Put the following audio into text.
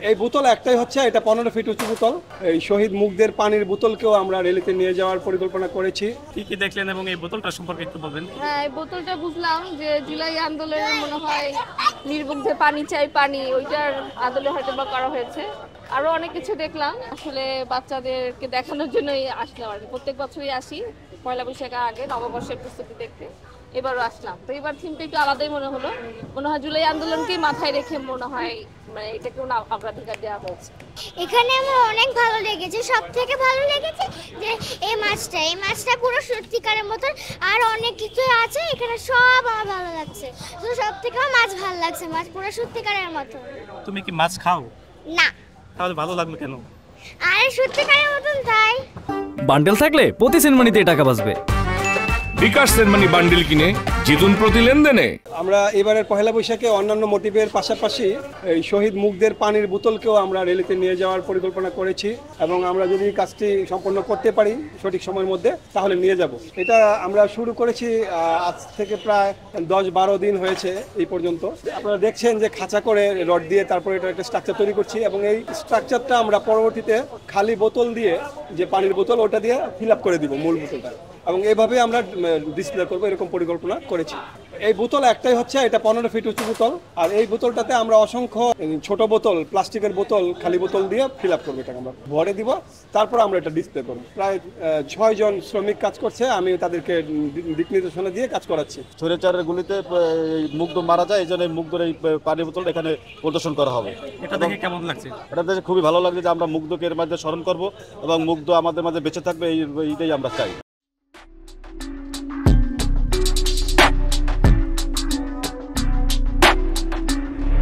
এই বোতল একটাই হচ্ছে, এটা 15 ফিট উঁচু বোতল। এই শহীদ মুগ্ধের পানির বোতলকেও আমরা রেলিতে নিয়ে যাওয়ার পরিকল্পনা করেছি। কি কি দেখলেন এবং এই বোতলটা সম্পর্কে একটু বলবেন? হ্যাঁ, এই বোতলটা বুঝলাম যে জুলাই আন্দোলনের মনে হয় নির্মুগ্ধে পানি চাই পানি, ওইটার আদলে হয়তো বা করা হয়েছে। আরো অনেক কিছু দেখলাম, আসলে বাচ্চাদেরকে দেখানোর জন্যই আসলাম আর কি। প্রত্যেক বছরই আসি পয়লা বৈশাখের আগে নববর্ষের প্রস্তুতি দেখতে, এবারও আসলাম। তো এবার থিমটা একটু আলাদাই মনে হলো, মনে হয় জুলাই আন্দোলনকেই মাথায় রেখে মনে হয় মানে এটাকেও না অগ্রাধিকার দেওয়া হয়েছে। এখানে আমার অনেক ভালো লেগেছে, সব থেকে ভালো লেগেছে যে এই মাছটা পুরো সত্যিকারের মতন। আর অনেক কিছু আছে এখানে, সব আমার ভালো লাগছে। তো সব থেকে আমার মাছ ভালো লাগছে, মাছ পুরো সত্যিকারের মতন। তুমি কি মাছ খাও? না, তাহলে ভালো লাগলো কেন? আর সত্যিকারের মতন তাই। বান্ডেল থাকলে প্রতি সেনমানিতে টাকা বাঁচবে। বিকাশ সেনমানি বান্ডিল কিনে জিতুন প্রতি লেনদেনে। আমরা এবারের পহেলা বৈশাখে অন্যান্য মোটিভের পাশাপাশি এই শহীদ মুগ্ধের পানির বোতলকেও আমরা রেলিতে নিয়ে যাওয়ার পরিকল্পনা করেছি, এবং আমরা যদি কাজটি সম্পন্ন করতে পারি সঠিক সময়ের মধ্যে তাহলে নিয়ে যাব। এটা আমরা শুরু করেছি আজ থেকে প্রায় 10-12 দিন হয়েছে এই পর্যন্ত। আপনারা দেখছেন যে খাঁচা করে রড দিয়ে তারপরে এটা একটা স্ট্রাকচার তৈরি করছি, এবং এই স্ট্রাকচারটা আমরা পরবর্তীতে খালি বোতল দিয়ে, যে পানির বোতল ওটা দিয়ে ফিল আপ করে দিব মূল বোতলটা, এবং এইভাবে আমরা ডিসপ্লে করবো এরকম পরিকল্পনা করেছি। এই বোতল একটাই হচ্ছে, এটা 15 ফিট উঁচু বোতল। আর এই বোতলটাতে আমরা অসংখ্য ছোট বোতল, প্লাস্টিকের বোতল, খালি বোতল দিয়ে ফিল আপ করবো, এটাকে আমরা ভরে দিব, তারপর আমরা এটা ডিসপ্লে করবো। প্রায় 6 জন শ্রমিক কাজ করছে, আমি তাদেরকে দিক নির্দেশনা দিয়ে কাজ করাচ্ছি। স্বৈরাচারের গুলিতে মুগ্ধ মারা যায়, এই জন্য মুগ্ধর এই পানির বোতলটা এখানে প্রদর্শন করা হবে। এটা দেখে কেমন লাগছে? এটা দেখে খুবই ভালো লাগছে যে আমরা মুগ্ধকে এর মাঝে স্মরণ করব এবং মুগ্ধ আমাদের মাঝে বেঁচে থাকবে, এইটাই আমরা চাই।